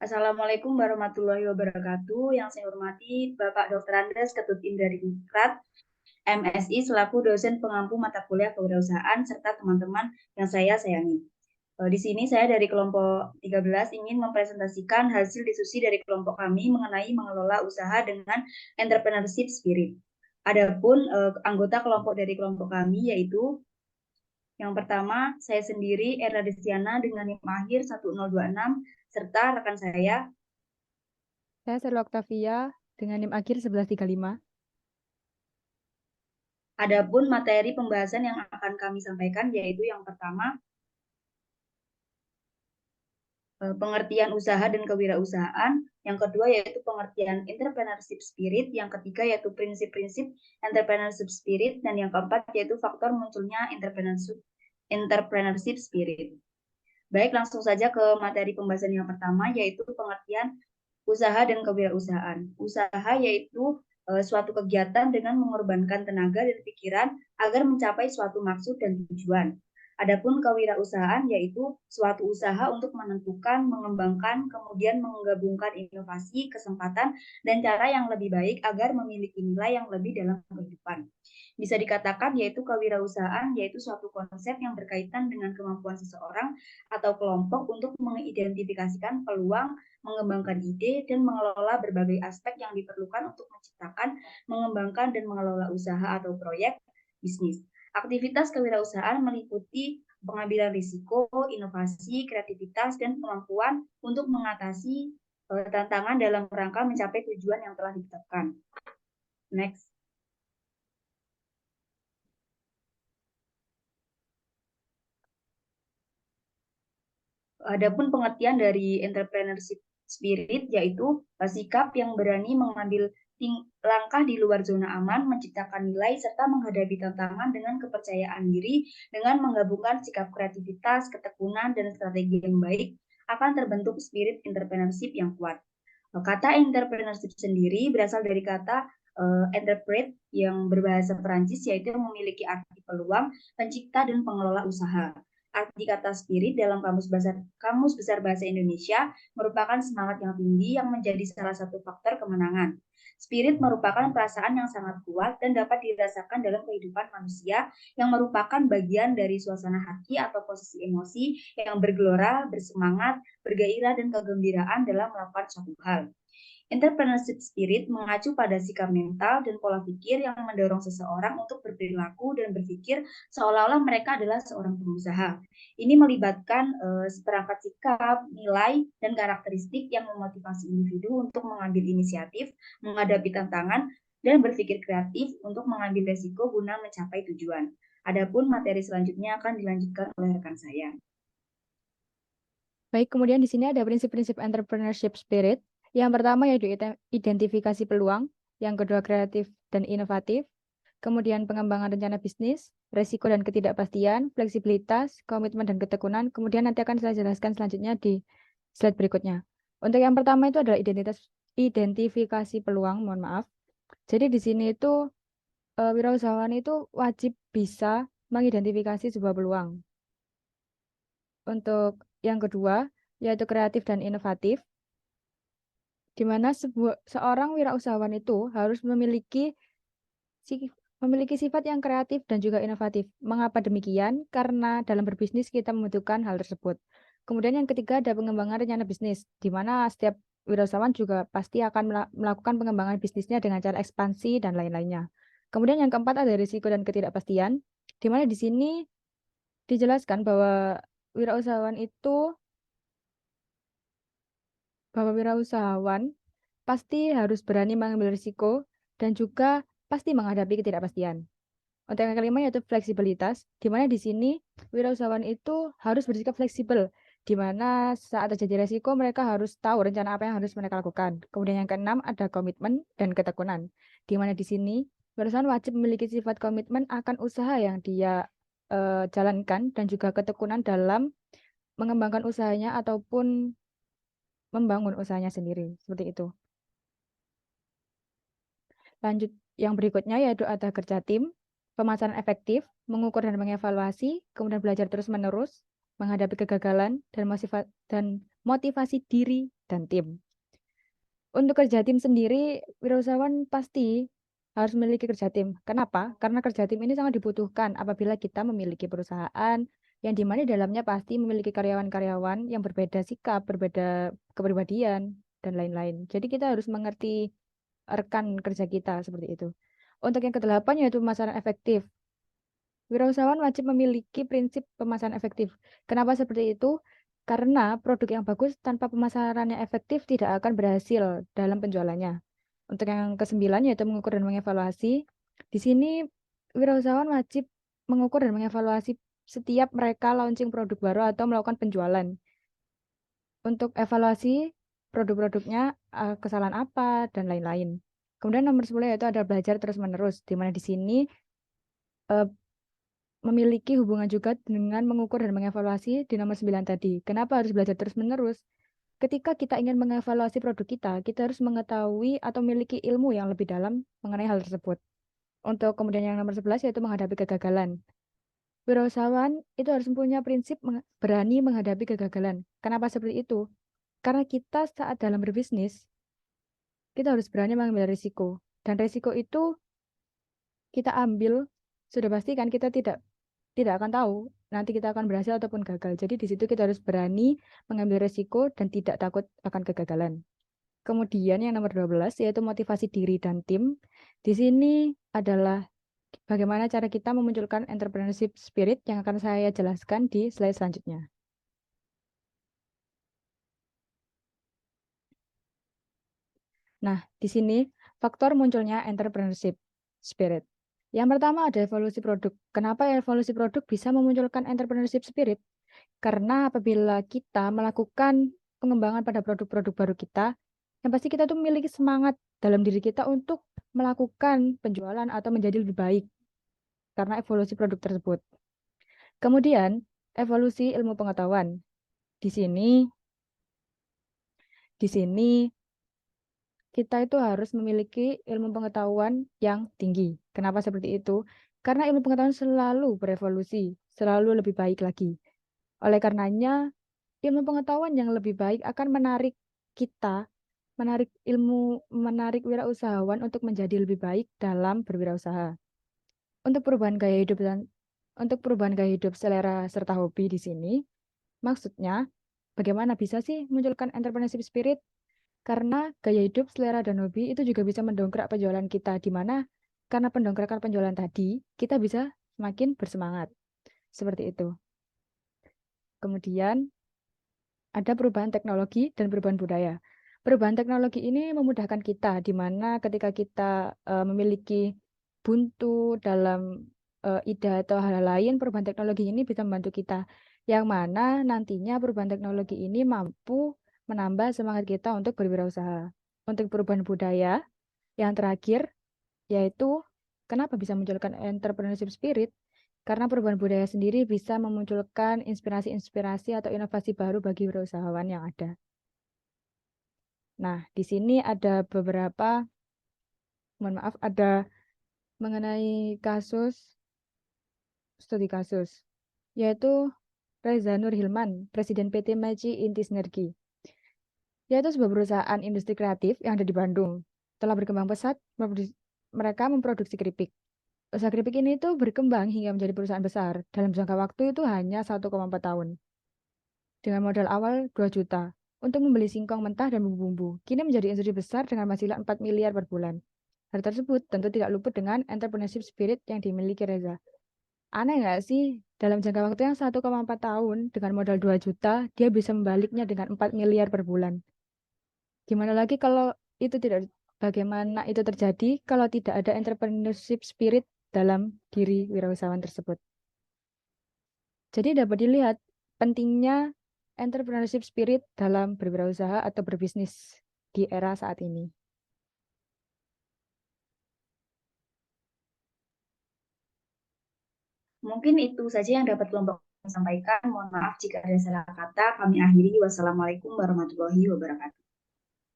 Assalamualaikum warahmatullahi wabarakatuh. Yang saya hormati Bapak Dr. Andes Ketut Indradikrat, MSI selaku dosen pengampu mata kuliah kewirausahaan serta teman-teman yang saya sayangi. Di sini saya dari kelompok 13 ingin mempresentasikan hasil diskusi dari kelompok kami mengenai mengelola usaha dengan entrepreneurship spirit. Adapun anggota kelompok dari kelompok kami yaitu yang pertama, saya sendiri Erla Destiana dengan NIM akhir 1026 serta rekan saya. Saya Serlu Octavia dengan NIM akhir 1135. Adapun materi pembahasan yang akan kami sampaikan yaitu yang pertama, pengertian usaha dan kewirausahaan, yang kedua yaitu pengertian entrepreneurship spirit, yang ketiga yaitu prinsip-prinsip entrepreneurship spirit, dan yang keempat yaitu faktor munculnya entrepreneurship spirit. Baik, langsung saja ke materi pembahasan yang pertama yaitu pengertian usaha dan kewirausahaan. Usaha yaitu suatu kegiatan dengan mengorbankan tenaga dan pikiran agar mencapai suatu maksud dan tujuan. Adapun kewirausahaan yaitu suatu usaha untuk menentukan, mengembangkan, kemudian menggabungkan inovasi, kesempatan, dan cara yang lebih baik agar memiliki nilai yang lebih dalam kehidupan. Bisa dikatakan yaitu kewirausahaan yaitu suatu konsep yang berkaitan dengan kemampuan seseorang atau kelompok untuk mengidentifikasikan peluang, mengembangkan ide, dan mengelola berbagai aspek yang diperlukan untuk menciptakan, mengembangkan, dan mengelola usaha atau proyek bisnis. Aktivitas kewirausahaan meliputi pengambilan risiko, inovasi, kreativitas, dan kemampuan untuk mengatasi tantangan dalam rangka mencapai tujuan yang telah ditetapkan. Next. Adapun pengertian dari entrepreneurship spirit yaitu sikap yang berani mengambil langkah di luar zona aman, menciptakan nilai, serta menghadapi tantangan dengan kepercayaan diri dengan menggabungkan sikap kreativitas, ketekunan, dan strategi yang baik akan terbentuk spirit entrepreneurship yang kuat. Kata entrepreneurship sendiri berasal dari kata entrepreneur yang berbahasa Perancis yaitu memiliki arti peluang, pencipta, dan pengelola usaha. Arti kata spirit dalam Kamus Besar Bahasa Indonesia merupakan semangat yang tinggi yang menjadi salah satu faktor kemenangan. Spirit merupakan perasaan yang sangat kuat dan dapat dirasakan dalam kehidupan manusia yang merupakan bagian dari suasana hati atau posisi emosi yang bergelora, bersemangat, bergairah, dan kegembiraan dalam melakukan suatu hal. Entrepreneurship spirit mengacu pada sikap mental dan pola pikir yang mendorong seseorang untuk berperilaku dan berpikir seolah-olah mereka adalah seorang pengusaha. Ini melibatkan seperangkat sikap, nilai, dan karakteristik yang memotivasi individu untuk mengambil inisiatif, menghadapi tantangan, dan berpikir kreatif untuk mengambil resiko guna mencapai tujuan. Adapun materi selanjutnya akan dilanjutkan oleh rekan saya. Baik, kemudian di sini ada prinsip-prinsip entrepreneurship spirit. Yang pertama yaitu identifikasi peluang, yang kedua kreatif dan inovatif, kemudian pengembangan rencana bisnis, resiko dan ketidakpastian, fleksibilitas, komitmen dan ketekunan, kemudian nanti akan saya jelaskan selanjutnya di slide berikutnya. Untuk yang pertama itu adalah identifikasi peluang, mohon maaf. Jadi di sini itu wirausahawan itu wajib bisa mengidentifikasi sebuah peluang. Untuk yang kedua, yaitu kreatif dan inovatif, di mana seorang wirausahawan itu harus memiliki sifat yang kreatif dan juga inovatif. Mengapa demikian? Karena dalam berbisnis kita membutuhkan hal tersebut. Kemudian yang ketiga ada pengembangan rencana bisnis, di mana setiap wirausahawan juga pasti akan melakukan pengembangan bisnisnya dengan cara ekspansi dan lain-lainnya. Kemudian yang keempat ada risiko dan ketidakpastian, di mana di sini dijelaskan bahwa wirausahawan itu pasti harus berani mengambil risiko dan juga pasti menghadapi ketidakpastian. Untuk yang kelima yaitu fleksibilitas, di mana di sini wirausahawan itu harus bersikap fleksibel, di mana saat terjadi risiko mereka harus tahu rencana apa yang harus mereka lakukan. Kemudian yang keenam ada komitmen dan ketekunan, di mana di sini wirausahawan wajib memiliki sifat komitmen akan usaha yang dia jalankan dan juga ketekunan dalam mengembangkan usahanya ataupun membangun usahanya sendiri, seperti itu. Lanjut yang berikutnya yaitu ada kerja tim, pemasaran efektif, mengukur dan mengevaluasi, kemudian belajar terus-menerus, menghadapi kegagalan dan motivasi diri dan tim. Untuk kerja tim sendiri, wirausahawan pasti harus memiliki kerja tim. Kenapa? Karena kerja tim ini sangat dibutuhkan apabila kita memiliki perusahaan yang dimana di dalamnya pasti memiliki karyawan-karyawan yang berbeda sikap, berbeda kepribadian, dan lain-lain. Jadi kita harus mengerti rekan kerja kita seperti itu. Untuk yang kedelapan yaitu pemasaran efektif. Wirausahawan wajib memiliki prinsip pemasaran efektif. Kenapa seperti itu? Karena produk yang bagus tanpa pemasaran yang efektif tidak akan berhasil dalam penjualannya. Untuk yang kesembilan yaitu mengukur dan mengevaluasi. Di sini wirausahawan wajib mengukur dan mengevaluasi setiap mereka launching produk baru atau melakukan penjualan. Untuk evaluasi produk-produknya, kesalahan apa, dan lain-lain. Kemudian nomor 10 yaitu ada belajar terus-menerus, di mana di sini eh, memiliki hubungan juga dengan mengukur dan mengevaluasi di nomor 9 tadi. Kenapa harus belajar terus-menerus? Ketika kita ingin mengevaluasi produk kita harus mengetahui atau memiliki ilmu yang lebih dalam mengenai hal tersebut. Untuk kemudian yang nomor 11 yaitu menghadapi kegagalan. Wirausahawan itu harus mempunyai prinsip berani menghadapi kegagalan. Kenapa seperti itu? Karena kita saat dalam berbisnis, kita harus berani mengambil risiko. Dan risiko itu kita ambil, sudah pasti kan kita tidak akan tahu nanti kita akan berhasil ataupun gagal. Jadi di situ kita harus berani mengambil risiko dan tidak takut akan kegagalan. Kemudian yang nomor 12 yaitu motivasi diri dan tim. Di sini adalah bagaimana cara kita memunculkan entrepreneurship spirit yang akan saya jelaskan di slide selanjutnya. Nah, di sini faktor munculnya entrepreneurship spirit. Yang pertama ada evolusi produk. Kenapa evolusi produk bisa memunculkan entrepreneurship spirit? Karena apabila kita melakukan pengembangan pada produk-produk baru kita, yang pasti kita tuh memiliki semangat dalam diri kita untuk melakukan penjualan atau menjadi lebih baik karena evolusi produk tersebut. Kemudian, evolusi ilmu pengetahuan. Di sini, di sini kita itu harus memiliki ilmu pengetahuan yang tinggi. Kenapa seperti itu? Karena ilmu pengetahuan selalu berevolusi, selalu lebih baik lagi. Oleh karenanya, ilmu pengetahuan yang lebih baik akan menarik kita, menarik wirausahawan untuk menjadi lebih baik dalam berwirausaha. Untuk perubahan gaya hidup untuk perubahan gaya hidup, selera serta hobi di sini, maksudnya bagaimana bisa sih munculkan entrepreneurship spirit? Karena gaya hidup, selera dan hobi itu juga bisa mendongkrak penjualan kita, di mana karena pendongkrakan penjualan tadi, kita bisa semakin bersemangat. Seperti itu. Kemudian ada perubahan teknologi dan perubahan budaya. Perubahan teknologi ini memudahkan kita, di mana ketika kita memiliki buntu dalam ide atau hal lain, perubahan teknologi ini bisa membantu kita. Yang mana nantinya perubahan teknologi ini mampu menambah semangat kita untuk berwirausaha. Untuk perubahan budaya, yang terakhir, yaitu kenapa bisa munculkan entrepreneurship spirit? Karena perubahan budaya sendiri bisa memunculkan inspirasi-inspirasi atau inovasi baru bagi wirausahawan yang ada. Nah, di sini ada beberapa, mohon maaf, ada mengenai studi kasus, yaitu Reza Nur Hilman, Presiden PT Maci Inti Sinergi, yaitu sebuah perusahaan industri kreatif yang ada di Bandung. Telah berkembang pesat, mereka memproduksi keripik. Usaha keripik ini tuh berkembang hingga menjadi perusahaan besar. Dalam jangka waktu itu hanya 1,4 tahun. Dengan modal awal 2 juta untuk membeli singkong mentah dan bumbu-bumbu. Kini menjadi industri besar dengan penghasilan 4 miliar per bulan. Hal tersebut tentu tidak luput dengan entrepreneurship spirit yang dimiliki Reza. Aneh nggak sih? Dalam jangka waktu yang 1,4 tahun dengan modal 2 juta, dia bisa membaliknya dengan 4 miliar per bulan. Gimana lagi kalau itu tidak, bagaimana itu terjadi kalau tidak ada entrepreneurship spirit dalam diri wirausahawan tersebut. Jadi dapat dilihat pentingnya entrepreneurship spirit dalam berwirausaha atau berbisnis di era saat ini. Mungkin itu saja yang dapat kelompok sampaikan. Mohon maaf jika ada salah kata. Kami akhiri. Wassalamualaikum warahmatullahi wabarakatuh.